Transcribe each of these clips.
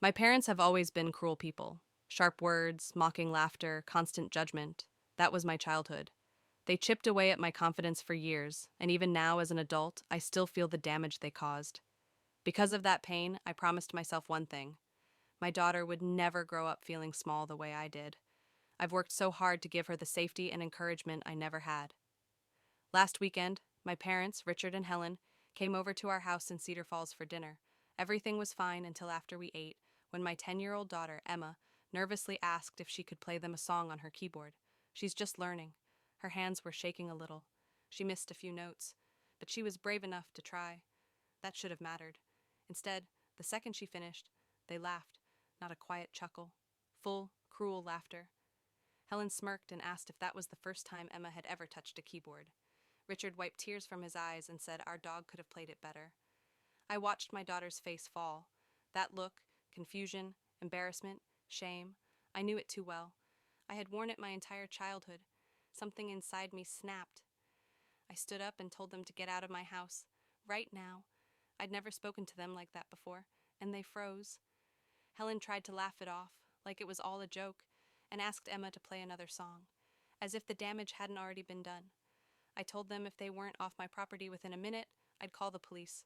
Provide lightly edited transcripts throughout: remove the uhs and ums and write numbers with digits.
My parents have always been cruel people. Sharp words, mocking laughter, constant judgment. That was my childhood. They chipped away at my confidence for years, and even now as an adult, I still feel the damage they caused. Because of that pain, I promised myself one thing. My daughter would never grow up feeling small the way I did. I've worked so hard to give her the safety and encouragement I never had. Last weekend, my parents, Richard and Helen, came over to our house in Cedar Falls for dinner. Everything was fine until after we ate, when my 10-year-old daughter, Emma, nervously asked if she could play them a song on her keyboard. She's just learning. Her hands were shaking a little. She missed a few notes, but she was brave enough to try. That should have mattered. Instead, the second she finished, they laughed, not a quiet chuckle, full, cruel laughter. Helen smirked and asked if that was the first time Emma had ever touched a keyboard. Richard wiped tears from his eyes and said our dog could have played it better. I watched my daughter's face fall. That look, confusion, embarrassment, shame, I knew it too well. I had worn it my entire childhood. Something inside me snapped. I stood up and told them to get out of my house, right now. I'd never spoken to them like that before, and they froze. Helen tried to laugh it off, like it was all a joke, and asked Emma to play another song, as if the damage hadn't already been done. I told them if they weren't off my property within a minute, I'd call the police.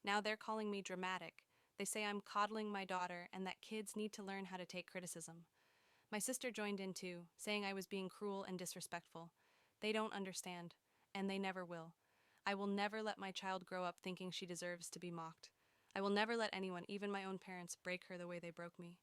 Now they're calling me dramatic. They say I'm coddling my daughter and that kids need to learn how to take criticism. My sister joined in too, saying I was being cruel and disrespectful. They don't understand, and they never will. I will never let my child grow up thinking she deserves to be mocked. I will never let anyone, even my own parents, break her the way they broke me.